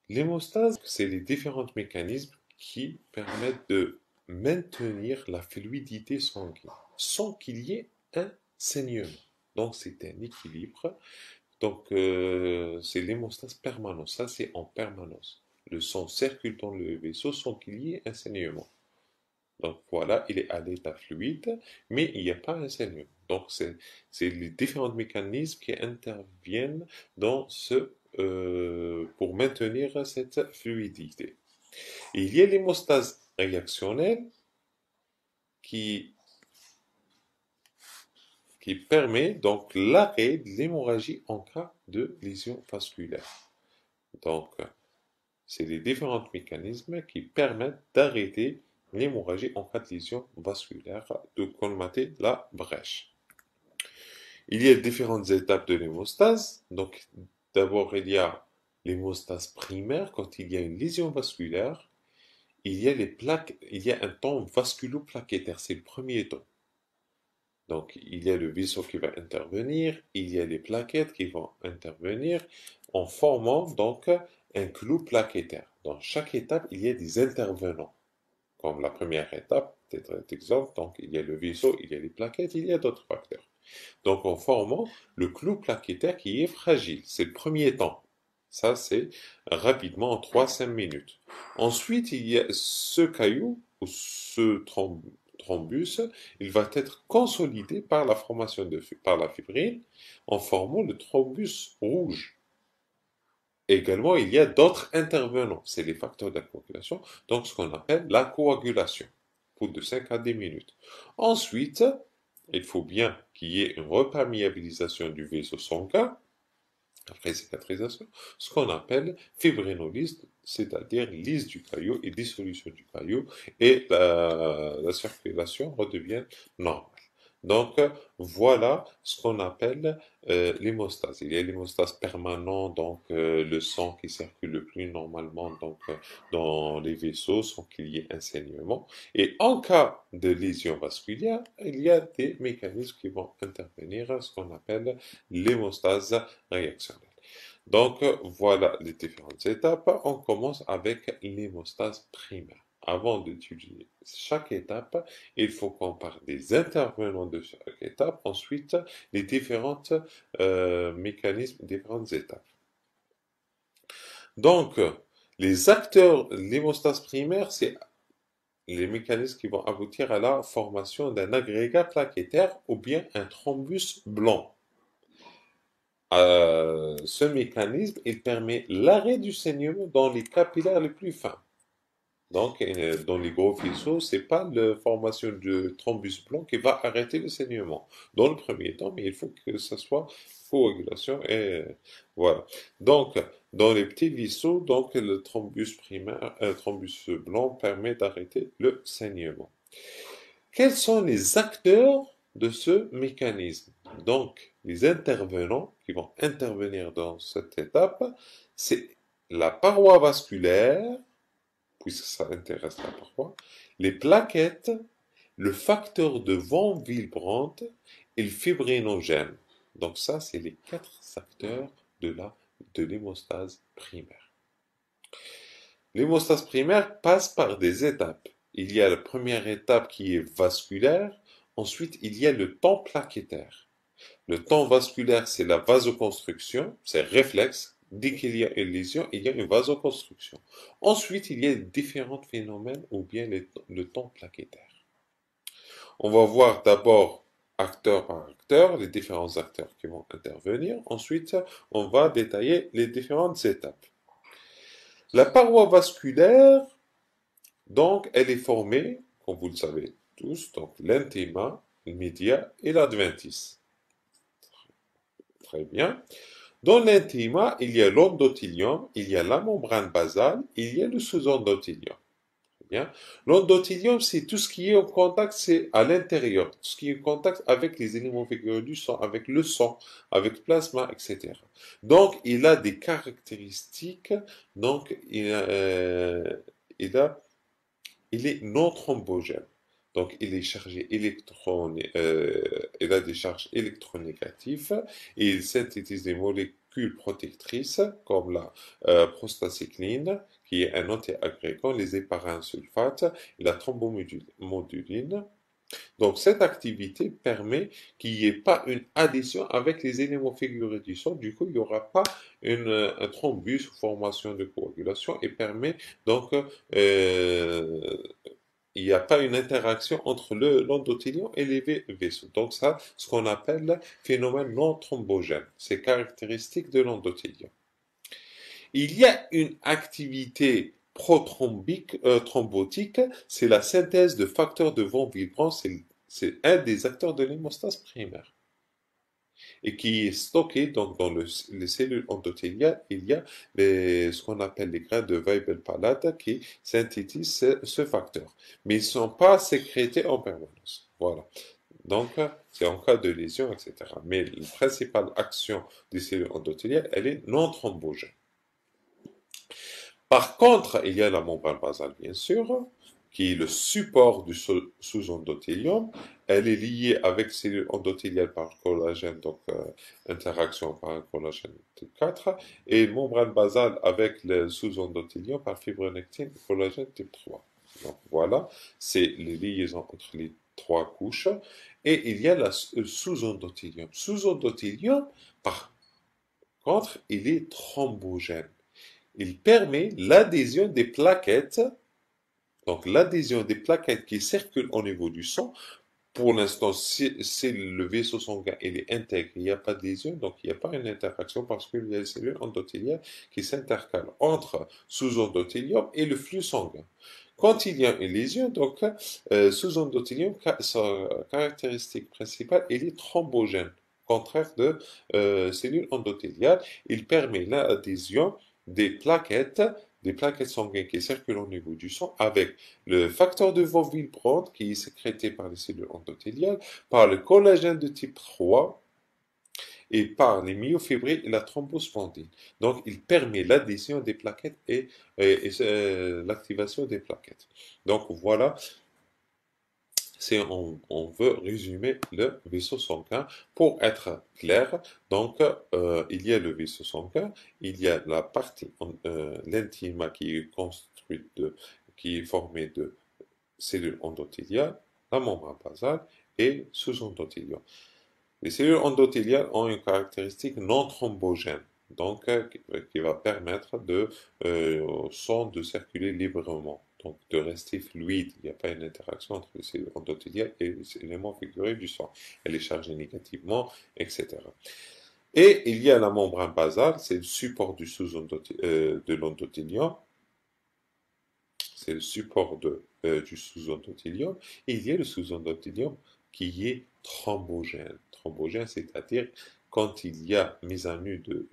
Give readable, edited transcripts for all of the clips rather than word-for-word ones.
L'hémostase, c'est les différents mécanismes qui permettent de maintenir la fluidité sanguine sans qu'il y ait un saignement. Donc c'est un équilibre. Donc c'est l'hémostase permanente. Ça c'est en permanence. Le sang circule dans le vaisseau sans qu'il y ait un saignement. Donc voilà, il est à l'état fluide, mais il n'y a pas un saignement. Donc c'est les différents mécanismes qui interviennent dans pour maintenir cette fluidité. Et il y a l'hémostase réactionnelle qui, qui permet donc l'arrêt de l'hémorragie en cas de lésion vasculaire. Donc, c'est les différents mécanismes qui permettent d'arrêter l'hémorragie en cas de lésion vasculaire, de colmater la brèche. Il y a différentes étapes de l'hémostase. Donc, d'abord, il y a l'hémostase primaire quand il y a une lésion vasculaire. Il y a les plaques, il y a un temps vasculo-plaquettaire, c'est le premier temps. Donc, il y a le vaisseau qui va intervenir, il y a les plaquettes qui vont intervenir en formant donc un clou plaquettaire. Dans chaque étape, il y a des intervenants. Comme la première étape, peut-être exemple, donc il y a le vaisseau, il y a les plaquettes, il y a d'autres facteurs. Donc, en formant le clou plaquettaire qui est fragile. C'est le premier temps. Ça, c'est rapidement en 3-5 minutes. Ensuite, il y a ce caillou ou ce thrombus, il va être consolidé par la formation par la fibrine en formant le thrombus rouge. Également, il y a d'autres intervenants, c'est les facteurs de coagulation, donc ce qu'on appelle la coagulation, au bout de 5 à 10 minutes. Ensuite, il faut bien qu'il y ait une reperméabilisation du vaisseau sanguin, après cicatrisation, ce qu'on appelle fibrinolyse, c'est-à-dire lyse du caillot et dissolution du caillot, et la circulation redevient normale. Donc, voilà ce qu'on appelle l'hémostase. Il y a l'hémostase permanente, donc le sang qui circule le plus normalement donc, dans les vaisseaux sans qu'il y ait un saignement. Et en cas de lésion vasculaire, il y a des mécanismes qui vont intervenir, ce qu'on appelle l'hémostase réactionnelle. Donc, voilà les différentes étapes. On commence avec l'hémostase primaire. Avant d'étudier chaque étape, il faut qu'on parle des intervenants de chaque étape, ensuite les différentes mécanismes, différentes étapes. Donc, les acteurs, l'hémostase primaire, c'est les mécanismes qui vont aboutir à la formation d'un agrégat plaquettaire ou bien un thrombus blanc. Ce mécanisme, il permet l'arrêt du saignement dans les capillaires les plus fins. Donc, dans les gros faisceaux, c'est pas la formation de thrombus blanc qui va arrêter le saignement. Dans le premier temps, mais il faut que ce soit coagulation et voilà. Donc, dans les petits vaisseaux, donc le thrombus primaire, thrombus blanc permet d'arrêter le saignement. Quels sont les acteurs de ce mécanisme? Donc, les intervenants qui vont intervenir dans cette étape, c'est la paroi vasculaire, puisque ça intéresse la paroi, les plaquettes, le facteur de von Willebrand et le fibrinogène. Donc ça, c'est les 4 acteurs de l'hémostase primaire. L'hémostase primaire passe par des étapes. Il y a la première étape qui est vasculaire, ensuite il y a le temps plaquettaire. Le temps vasculaire, c'est la vasoconstruction, c'est réflexe. Dès qu'il y a une lésion, il y a une vasoconstruction. Ensuite, il y a différents phénomènes ou bien le temps plaquettaire. On va voir d'abord acteur par acteur, les différents acteurs qui vont intervenir. Ensuite, on va détailler les différentes étapes. La paroi vasculaire, donc, elle est formée, comme vous le savez tous, donc l'intima, le média et l'adventice. Très bien. Dans l'intima, il y a l'endothélium, il y a la membrane basale, il y a le sous-endothélium. Bien. L'endothélium, c'est tout ce qui est en contact, c'est à l'intérieur, tout ce qui est en contact avec les éléments fécaux du sang, avec le sang, avec le plasma, etc. Donc, il a des caractéristiques, donc il est non thrombogène. Donc, il est chargé il a des charges électronégatives et il synthétise des molécules molécules protectrices comme la prostacycline, qui est un antiagrégant, les héparins sulfates et la thrombomoduline. Donc, cette activité permet qu'il n'y ait pas une adhésion avec les éléments figurés du sang. Du coup, il n'y aura pas un thrombus ou formation de coagulation et permet donc, il n'y a pas une interaction entre l'endothélium et les vaisseaux. Donc, ça, ce qu'on appelle phénomène non thrombogène. C'est caractéristique de l'endothélium. Il y a une activité thrombotique, c'est la synthèse de facteurs de von Willebrand, c'est un des acteurs de l'hémostase primaire. Et qui est stocké donc dans les cellules endothéliales, il y a ce qu'on appelle les grains de Weibel-Palade qui synthétisent ce facteur. Mais ils ne sont pas sécrétés en permanence. Voilà. Donc, c'est en cas de lésion, etc. Mais la principale action des cellules endothéliales, elle est non thrombogène. Par contre, il y a la membrane basale, bien sûr, qui est le support du sous-endothélium. Elle est liée avec cellules endothéliales par collagène, donc interaction par un collagène type 4, et membrane basale avec le sous-endothélium par fibronectine et collagène type 3. Donc voilà, c'est les liaisons entre les trois couches. Et il y a le sous-endothélium. Sous-endothélium, par contre, il est thrombogène. Il permet l'adhésion des plaquettes, donc l'adhésion des plaquettes qui circulent au niveau du sang. Pour l'instant, si le vaisseau sanguin est intègre, il n'y a pas de lésion, donc il n'y a pas une interaction parce qu'il y a les cellules endothéliales qui s'intercalent entre sous-endothélium et le flux sanguin. Quand il y a une lésion, donc sous-endothélium, sa caractéristique principale, il est thrombogène, contraire de cellules endothéliales. Il permet l'adhésion des plaquettes sanguines qui circulent au niveau du sang avec le facteur de von Willebrand qui est sécrété par les cellules endothéliales, par le collagène de type 3 et par les myofibrilles et la thrombospondine. Donc, il permet l'adhésion des plaquettes et l'activation des plaquettes. Donc, voilà, on veut résumer le vaisseau sanguin pour être clair. Donc, il y a le vaisseau sanguin, il y a la partie, l'intima qui est qui est formée de cellules endothéliales, la membrane basale et sous-endothélium. Les cellules endothéliales ont une caractéristique non thrombogène, donc qui va permettre au sang de circuler librement, donc de rester fluide. Il n'y a pas une interaction entre les cellules endothéliales et les éléments figurés du sang. Elle est chargée négativement, etc. Et il y a la membrane basale, c'est le support de l'endothélium, c'est le support du sous-endothélium, et il y a le sous-endothélium qui est thrombogène. Thrombogène, c'est-à-dire quand il y a mise à nu de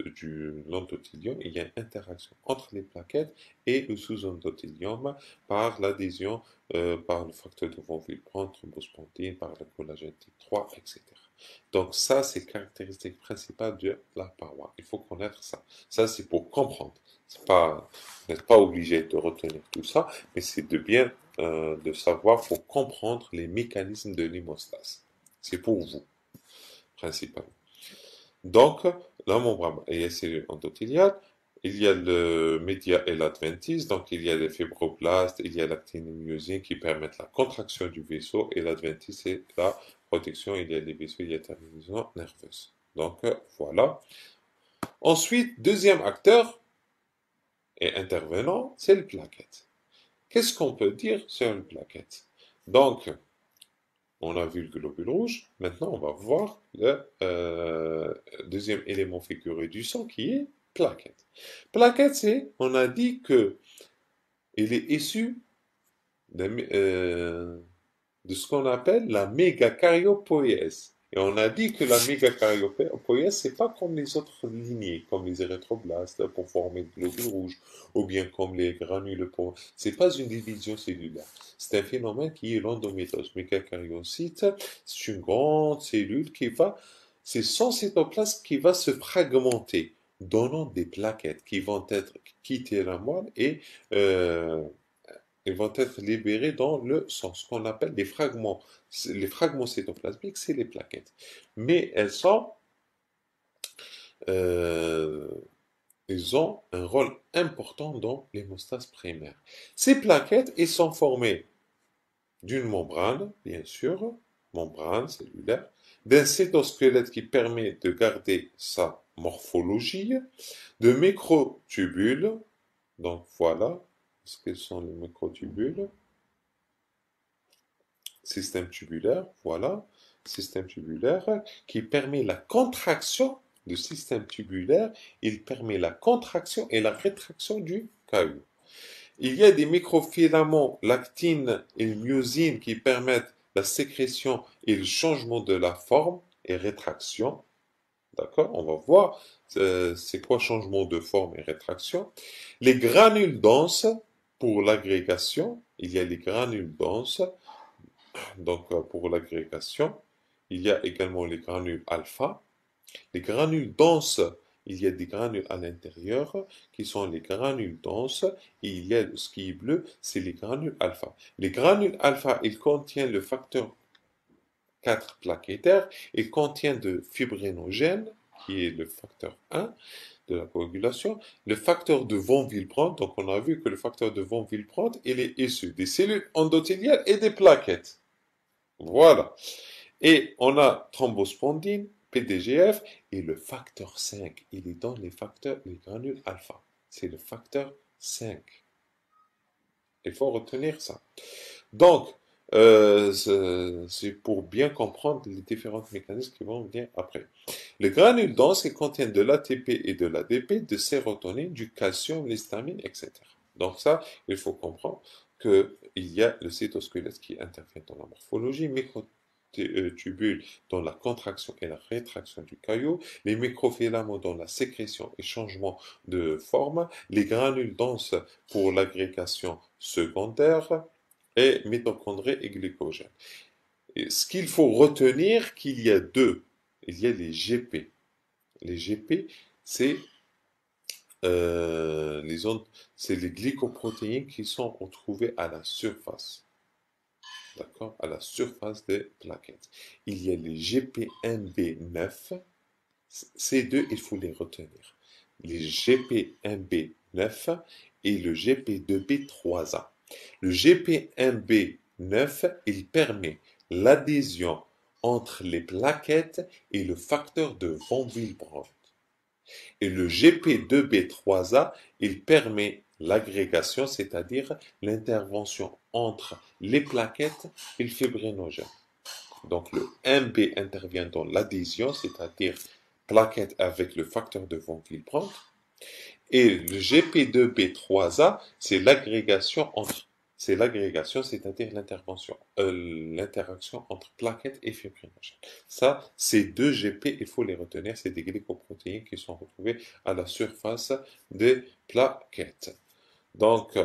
l'endothélium, il y a une interaction entre les plaquettes et le sous-endothélium par l'adhésion par le facteur de von Willebrand, thrombospondine, par le collagène type 3, etc. Donc ça, c'est caractéristique principale de la paroi. Il faut connaître ça. Ça, c'est pour comprendre. Vous n'êtes pas obligé de retenir tout ça, mais c'est de bien de savoir pour comprendre les mécanismes de l'hémostase. C'est pour vous, principalement. Donc, la membrane et les cellules endothéliales, il y a le média et l'adventice, donc il y a les fibroblastes, il y a l'actine et myosine qui permettent la contraction du vaisseau, et l'adventice c'est la protection, il y a les vaisseaux, il y a la terminaison nerveuse. Donc, voilà. Ensuite, deuxième acteur et intervenant, c'est le plaquette. Qu'est-ce qu'on peut dire sur une plaquette? Donc, on a vu le globule rouge. Maintenant, on va voir le deuxième élément figuré du sang qui est plaquette. Plaquette, c'est, on a dit que il est issu de ce qu'on appelle la mégacaryopoïèse. Et on a dit que la mégacaryopoïèse, c'est pas comme les autres lignées, comme les érythroblastes pour former le globule rouge, ou bien comme les granules pour... C'est pas une division cellulaire. C'est un phénomène qui est l'endométriose. Mégacaryocyte, c'est une grande cellule qui va... C'est son cytoplasme qui va se fragmenter, donnant des plaquettes qui vont être quittées la moelle et... ils vont être libérés dans le sang, ce qu'on appelle des fragments. Les fragments cytoplasmiques, c'est les plaquettes. Mais elles sont ils ont un rôle important dans l'hémostase primaire. Ces plaquettes, elles sont formées d'une membrane, bien sûr, membrane cellulaire, d'un cytosquelette qui permet de garder sa morphologie, de microtubules, donc voilà, ce que sont les microtubules, système tubulaire, voilà, système tubulaire, qui permet la contraction du système tubulaire, il permet la contraction et la rétraction du caillou. Il y a des microfilaments lactine et myosine qui permettent la sécrétion et le changement de la forme et rétraction. D'accord? On va voir c'est quoi changement de forme et rétraction. Les granules denses pour l'agrégation. Il y a les granules denses. Donc pour l'agrégation, il y a également les granules alpha. Les granules denses, il y a des granules à l'intérieur qui sont les granules denses et il y a ce qui est bleu, c'est les granules alpha. Les granules alpha, ils contiennent le facteur 4 plaquettaire, ils contiennent de fibrinogène qui est le facteur 1 de la coagulation, le facteur de von Willebrand, donc on a vu que le facteur de von Willebrand, il est issu des cellules endothéliales et des plaquettes. Voilà. Et on a thrombospondine, PDGF, et le facteur 5. Il est dans les granules alpha. C'est le facteur 5. Il faut retenir ça. Donc, c'est pour bien comprendre les différents mécanismes qui vont venir après. Les granules denses ils contiennent de l'ATP et de l'ADP, de sérotonine, du calcium, l'histamine, etc. Donc ça, il faut comprendre qu'il y a le cytosquelette qui intervient dans la morphologie, microtubules dans la contraction et la rétraction du caillou, les microfilaments dans la sécrétion et changement de forme, les granules denses pour l'agrégation secondaire, et mitochondries et glycogène. Et ce qu'il faut retenir, qu'il y a deux. Il y a les GP. Les GP, c'est les glycoprotéines qui sont retrouvées à la surface. D'accord? À la surface des plaquettes. Il y a les GP1B9. Ces deux, il faut les retenir. Les GP1B9 et le GP2B3A. Le GP1B9, il permet l'adhésion entre les plaquettes et le facteur de von Willebrand. Et le GP2B3A, il permet l'agrégation, c'est-à-dire l'intervention entre les plaquettes et le fibrinogène. Donc le 1B intervient dans l'adhésion, c'est-à-dire plaquette avec le facteur de von Willebrand. Et le GP2B3A, c'est l'agrégation, c'est-à-dire l'interaction entre plaquettes et fibrinogènes. Ça, ces deux GP, il faut les retenir, c'est des glycoprotéines qui sont retrouvées à la surface des plaquettes. Donc,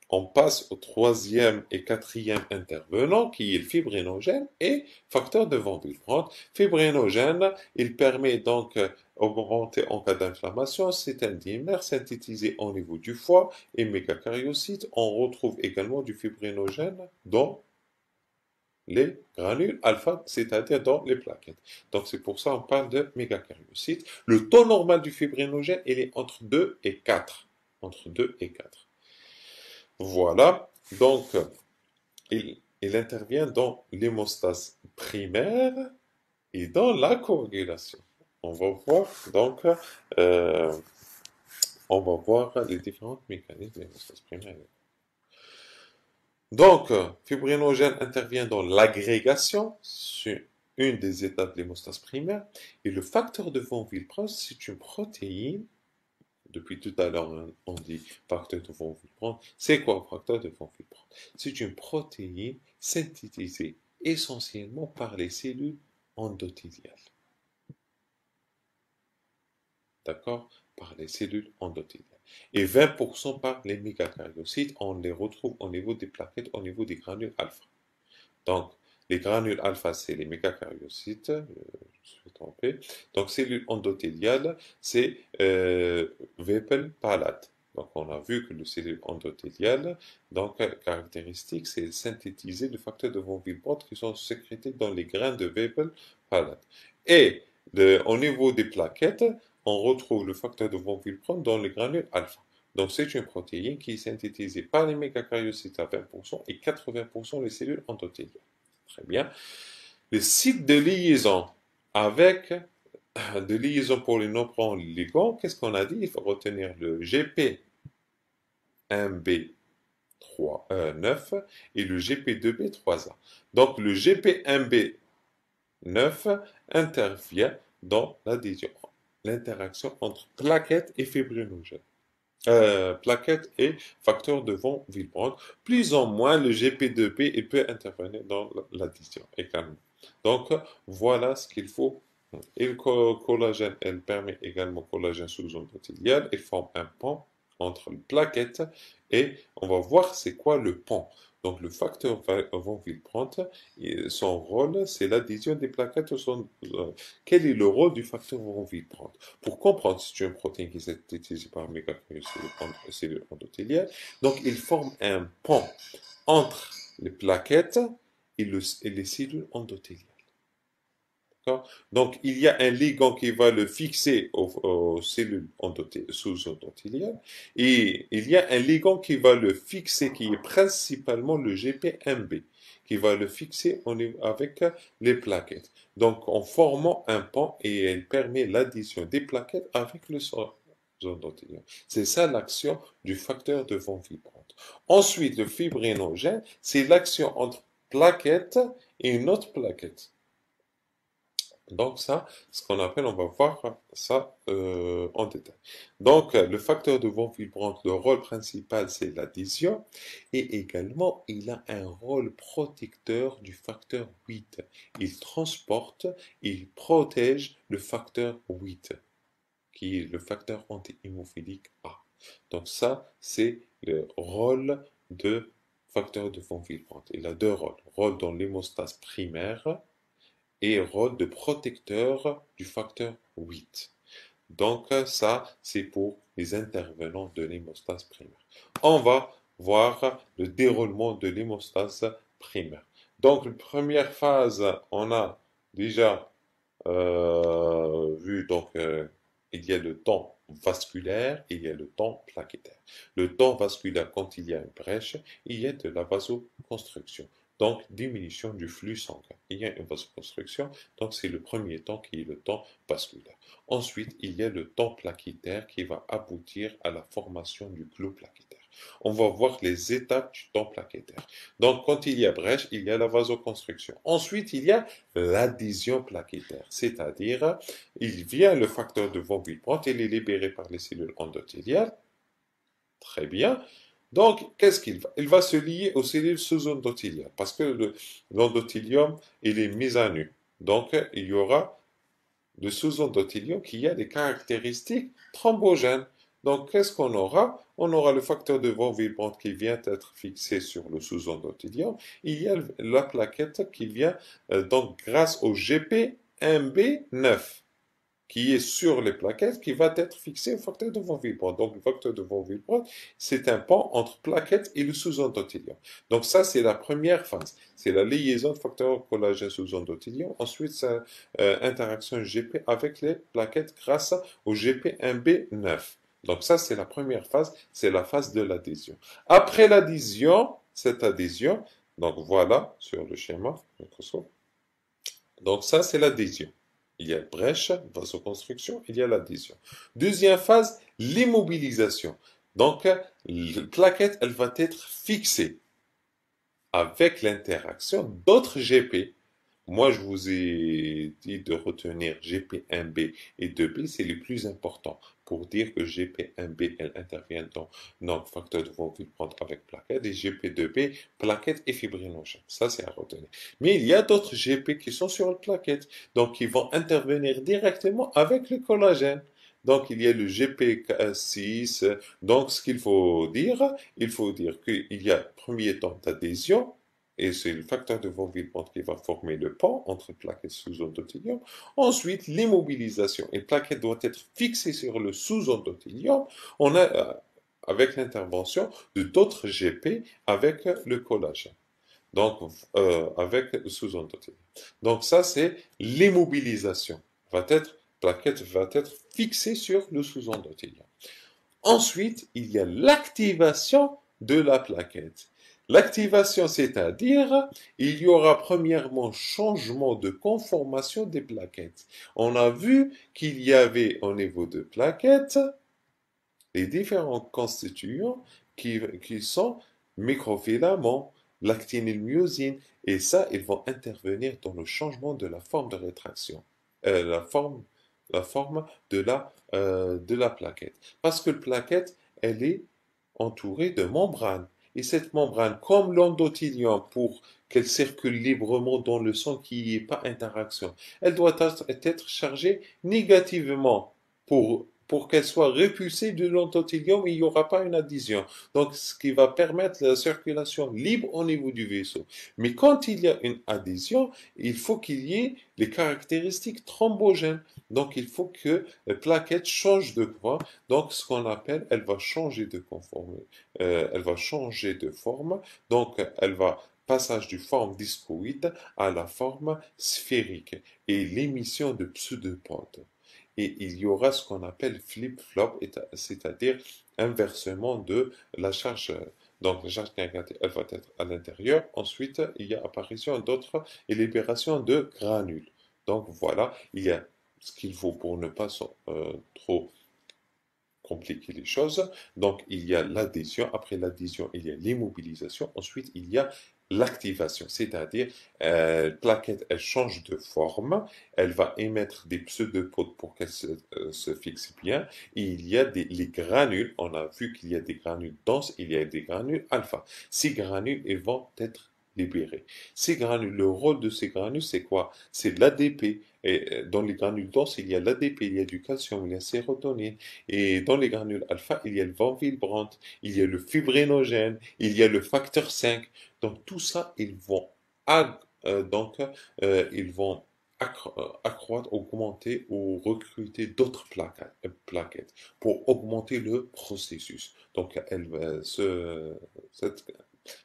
on passe au troisième et quatrième intervenant qui est le fibrinogène et facteur de von Willebrand. Fibrinogène, il permet donc augmenter en cas d'inflammation, c'est un dimère synthétisé au niveau du foie et mégacariocytes. On retrouve également du fibrinogène dans les granules alpha, c'est-à-dire dans les plaquettes. Donc c'est pour ça qu'on parle de mégacariocytes. Le taux normal du fibrinogène, il est entre 2 et 4. Entre 2 et 4. Voilà, donc il intervient dans l'hémostase primaire et dans la coagulation. On va voir donc, on va voir les différents mécanismes de l'hémostase primaire. Donc, fibrinogène intervient dans l'agrégation, sur une des étapes de l'hémostase primaire, et le facteur de von Willebrand, c'est une protéine. Depuis tout à l'heure, on dit facteur de von Willebrand. C'est quoi un facteur de von Willebrand? C'est une protéine synthétisée essentiellement par les cellules endothéliales. D'accord? Par les cellules endothéliales. Et 20% par les mégacariocytes, on les retrouve au niveau des plaquettes, au niveau des granules alpha. Donc, les granules alpha, c'est les mégacariocytes, je me suis trompé. Donc, cellules endothéliales, c'est Whipple palate. Donc, on a vu que les cellules endothéliales, donc, caractéristique, c'est synthétiser le facteur de von Willebrand qui sont sécrétés dans les grains de Whipple palate. Et au niveau des plaquettes, on retrouve le facteur de von Willebrand dans les granules alpha. Donc, c'est une protéine qui est synthétisée par les mégakaryocytes à 20% et 80% les cellules endothéliales. Très bien. Le site de liaison avec de liaison pour les non-prons ligands, qu'est-ce qu'on a dit? Il faut retenir le GP1B9 et le GP2B3A. Donc, le GP1B9 intervient dans l'adhésion, l'interaction entre plaquettes et fibrinogènes. Plaquettes et facteurs de von Willebrand. Plus ou moins, le GP2B il peut intervenir dans l'addition également. Donc, voilà ce qu'il faut. Et le collagène, elle permet également collagène sous-endothélial. Il forme un pont entre les plaquettes et on va voir c'est quoi le pont. Donc, le facteur von Willebrand, son rôle, c'est l'adhésion des plaquettes. Quel est le rôle du facteur von Willebrand? Pour comprendre, c'est une protéine qui est synthétisée par cellules endothéliales. Donc, il forme un pont entre les plaquettes et les cellules endothéliales. Donc, il y a un ligand qui va le fixer aux cellules sous-endothéliales et il y a un ligand qui va le fixer, qui est principalement le GP1B, qui va le fixer avec les plaquettes. Donc, en formant un pont et elle permet l'addition des plaquettes avec le sous-endothélium. C'est ça l'action du facteur de von Willebrand. Ensuite, le fibrinogène, c'est l'action entre plaquettes et une autre plaquette. Donc ça, ce qu'on appelle, on va voir ça en détail. Donc le facteur de von Willebrand, le rôle principal, c'est l'adhésion. Et également, il a un rôle protecteur du facteur 8. Il transporte, il protège le facteur 8, qui est le facteur anti-hémophilique A. Donc ça, c'est le rôle de facteur de von Willebrand. Il a deux rôles. Rôle dans l'hémostase primaire, et rôle de protecteur du facteur 8. Donc ça, c'est pour les intervenants de l'hémostase primaire. On va voir le déroulement de l'hémostase primaire. Donc, la première phase, on a déjà vu, donc, il y a le temps vasculaire, il y a le temps plaquettaire. Le temps vasculaire, quand il y a une brèche, il y a de la vasoconstriction. Donc, diminution du flux sanguin. Il y a une vasoconstriction, donc c'est le premier temps qui est le temps vasculaire. Ensuite, il y a le temps plaquettaire qui va aboutir à la formation du clot plaquettaire. On va voir les étapes du temps plaquettaire. Donc, quand il y a brèche, il y a la vasoconstriction. Ensuite, il y a l'adhésion plaquettaire, c'est-à-dire, il vient le facteur de von Willebrand, il est libéré par les cellules endothéliales. Très bien. Donc, qu'est-ce qu'il va? Il va se lier aux cellules sous-endothéliales parce que l'endothélium, il est mis à nu. Donc, il y aura le sous-endothélium qui a des caractéristiques thrombogènes. Donc, qu'est-ce qu'on aura? On aura le facteur de von Willebrand qui vient être fixé sur le sous-endothélium. Il y a la plaquette qui vient, donc, grâce au GP1B9 qui est sur les plaquettes, qui va être fixé au facteur de von Willebrand. Donc, le facteur de von Willebrand, c'est un pont entre plaquettes et le sous-endothélium. Donc, ça, c'est la première phase. C'est la liaison de facteur collagène sous-endothélium. Ensuite, c'est interaction GP avec les plaquettes grâce au GP1B9. Donc, ça, c'est la première phase. C'est la phase de l'adhésion. Après l'adhésion, cette adhésion, donc voilà, sur le schéma, donc ça, c'est l'adhésion. Il y a brèche, vasoconstriction, il y a l'adhésion. Deuxième phase, l'immobilisation. Donc, la plaquette, elle va être fixée avec l'interaction d'autres GP. Moi, je vous ai dit de retenir GP1B et 2B, c'est les plus importants pour dire que GP1B, elle intervient dans notre facteur de von Willebrand avec plaquette et GP2B, plaquette et fibrinogène. Ça, c'est à retenir. Mais il y a d'autres GP qui sont sur la plaquette, donc qui vont intervenir directement avec le collagène. Donc, il y a le GP6. Donc, ce qu'il faut dire, il faut dire qu'il y a premier temps d'adhésion, et c'est le facteur de von Willebrand qui va former le pont entre plaquettes sous-endothélium. Ensuite, l'immobilisation. Et la plaquette doit être fixée sur le sous-endothélium. On a, avec l'intervention de d'autres GP avec le collagène. Donc, avec le sous-endothélium. Donc, ça, c'est l'immobilisation. Va être plaquette va être fixée sur le sous-endothélium. Ensuite, il y a l'activation de la plaquette. L'activation, c'est-à-dire, il y aura premièrement changement de conformation des plaquettes. On a vu qu'il y avait au niveau de plaquettes les différents constituants qui sont microfilaments, l'actinylmyosine, et ça, ils vont intervenir dans le changement de la forme de rétraction, la forme de la plaquette. Parce que la plaquette, elle est entourée de membranes. Et cette membrane, comme l'endothélium, pour qu'elle circule librement dans le sang, qu'il n'y ait pas interaction, elle doit être chargée négativement pour qu'elle soit repulsée de l'endothélium, il n'y aura pas une adhésion. Donc, ce qui va permettre la circulation libre au niveau du vaisseau. Mais quand il y a une adhésion, il faut qu'il y ait les caractéristiques thrombogènes. Donc, il faut que la plaquette change de quoi. Donc, ce qu'on appelle, elle va changer de elle va changer de forme. Donc, elle va passage du forme discoïde à la forme sphérique et l'émission de pseudopodes. Et il y aura ce qu'on appelle flip-flop, c'est-à-dire inversement de la charge. Donc la charge négative, elle va être à l'intérieur. Ensuite, il y a apparition d'autres et libération de granules. Donc voilà, il y a ce qu'il faut pour ne pas trop compliquer les choses. Donc, il y a l'adhésion. Après l'adhésion, il y a l'immobilisation. Ensuite, il y a l'activation, c'est-à-dire plaquette, elle change de forme, elle va émettre des pseudopodes pour qu'elle se fixe bien. Et il y a les granules, on a vu qu'il y a des granules denses, il y a des granules alpha. Ces granules, ils vont être libérés. Ces granules, le rôle de ces granules, c'est quoi? C'est l'ADP. Et dans les granules denses, il y a l'ADP, il y a du calcium, il y a la sérotonine. Et dans les granules alpha, il y a le von Willebrand, il y a le fibrinogène, il y a le facteur 5. Donc tout ça, ils vont accroître, augmenter ou recruter d'autres plaquettes pour augmenter le processus. Donc cette,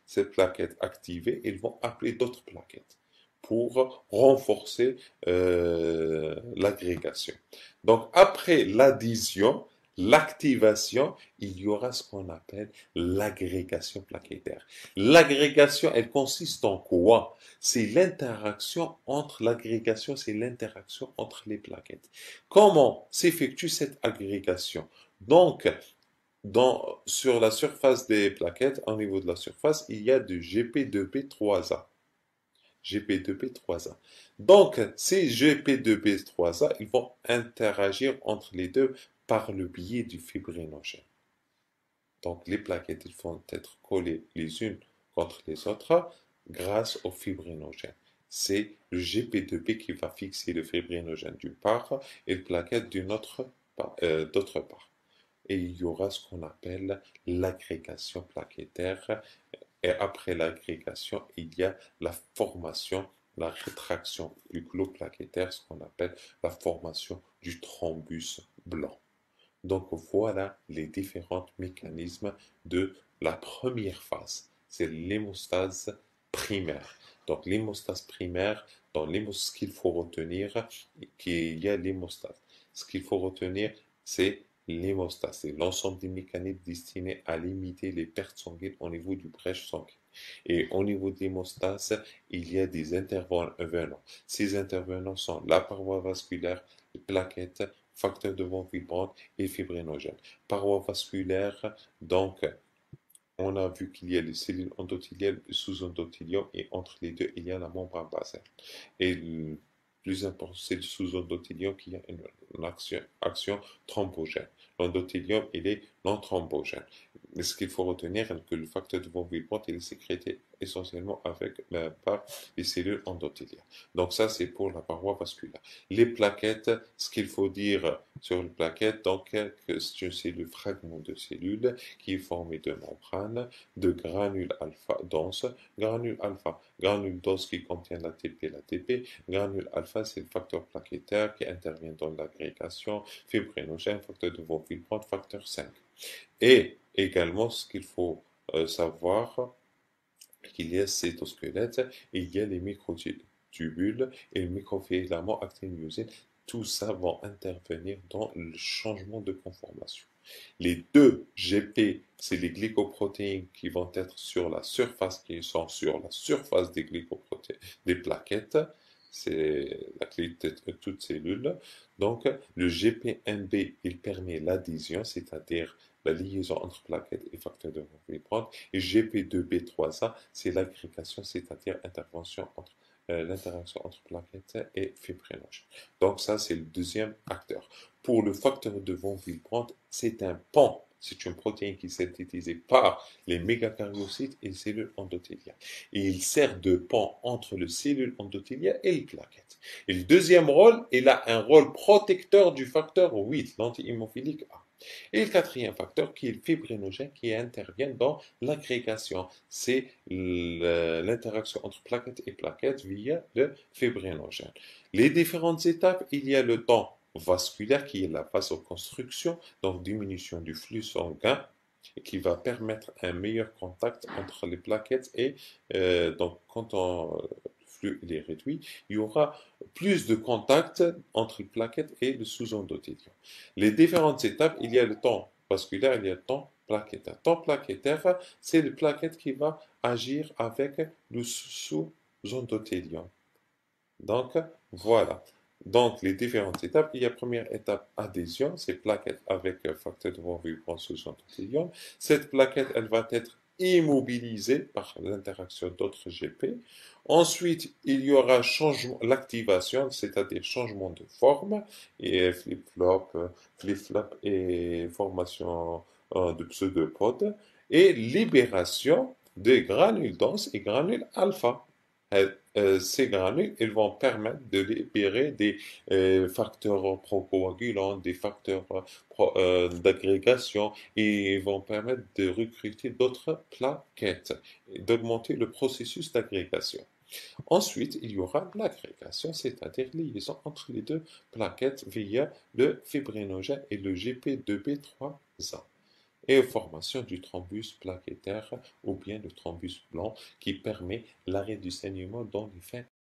cette plaquette activée, ils vont appeler d'autres plaquettes pour renforcer l'agrégation. Donc après l'adhésion, l'activation, il y aura ce qu'on appelle l'agrégation plaquettaire. L'agrégation, elle consiste en quoi? C'est l'interaction entre l'agrégation, c'est l'interaction entre les plaquettes. Comment s'effectue cette agrégation? Donc, sur la surface des plaquettes, au niveau de la surface, il y a du GP2P3A. GP2P3A. Donc, ces GP2P3A, ils vont interagir entre les deux par le biais du fibrinogène. Donc, les plaquettes, ils vont être collées les unes contre les autres grâce au fibrinogène. C'est le GP2P qui va fixer le fibrinogène d'une part et le plaquette d'autre part. Et il y aura ce qu'on appelle l'agrégation plaquettaire. Et après l'agrégation, il y a la formation, la rétraction du globe plaquettaire, ce qu'on appelle la formation du thrombus blanc. Donc voilà les différents mécanismes de la première phase. C'est l'hémostase primaire. Donc l'hémostase primaire, ce qu'il faut retenir, qu'il y a l'hémostase. Ce qu'il faut retenir, c'est l'hémostase. C'est l'ensemble des mécanismes destinés à limiter les pertes sanguines au niveau du brèche sanguine. Et au niveau de l'hémostase, il y a des intervenants. Ces intervenants sont la paroi vasculaire, les plaquettes, facteur de von Willebrand et fibrinogène. Paroi vasculaire, donc, on a vu qu'il y a les cellules endothéliales et sous-endothélium, et entre les deux, il y a la membrane basale. Et le plus important, c'est le sous-endothélium qui a une action thrombogène. L'endothélium, il est non thrombogène. Mais ce qu'il faut retenir, c'est que le facteur de von Willebrand, il est sécrété essentiellement par les cellules endothéliales. Donc ça, c'est pour la paroi vasculaire. Les plaquettes, ce qu'il faut dire sur les plaquettes, donc, que c'est le fragment de cellule qui est formé de membranes, de granules alpha denses, granules denses qui contiennent l'ATP et l'ATP, granules alpha, c'est le facteur plaquettaire qui intervient dans l'agrégation, fibrinogène, facteur de von Willebrand, facteur 5. Et également, ce qu'il faut savoir, qu'il y a cytosquelette et il y a les microtubules et les microfilaments actinylmyosine. tout ça va intervenir dans le changement de conformation. Les deux GP, c'est les glycoprotéines qui vont être sur la surface, qui sont sur la surface des glycoprotéines, des plaquettes. C'est la clé de toute cellule. Donc, le GP1B, il permet l'adhésion, c'est-à-dire la liaison entre plaquettes et facteurs de vibrante. Et GP2B3A, c'est l'agrégation, c'est-à-dire l'interaction entre plaquettes et fibrinogènes. Donc ça, c'est le deuxième acteur. Pour le facteur de von Willebrand, c'est un pont. C'est une protéine qui est synthétisée par les mégakaryocytes et les cellules endothéliales. Et il sert de pont entre les cellules endothéliales et les plaquettes. Et le deuxième rôle, il a un rôle protecteur du facteur 8, l'anti-hémophilique A. Et le quatrième facteur, qui est le fibrinogène, qui intervient dans l'agrégation. C'est l'interaction entre plaquettes et plaquettes via le fibrinogène. Les différentes étapes, il y a le temps vasculaire qui est la vasoconstriction, donc diminution du flux sanguin, qui va permettre un meilleur contact entre les plaquettes et donc quand le flux il est réduit, il y aura plus de contact entre les plaquettes et le sous-endothélium. Les différentes étapes, il y a le temps vasculaire, il y a le temps plaquettaire. Le temps plaquettaire, c'est le plaquette qui va agir avec le sous-endothélium. Donc, voilà. Donc, les différentes étapes. Il y a première étape, adhésion. C'est plaquette avec facteur de von Willebrand sous endothélium. Cette plaquette, elle va être immobilisée par l'interaction d'autres GP. Ensuite, il y aura l'activation, c'est-à-dire changement de forme, et flip-flop et formation de pseudopodes, et libération des granules denses et granules alpha. Ces granules, ils vont permettre de libérer des facteurs procoagulants, des facteurs d'agrégation, et ils vont permettre de recruter d'autres plaquettes et d'augmenter le processus d'agrégation. Ensuite, il y aura l'agrégation, c'est-à-dire liaison entre les deux plaquettes via le fibrinogène et le GP2B3A et formation du thrombus plaquettaire ou bien le thrombus blanc qui permet l'arrêt du saignement dans les fins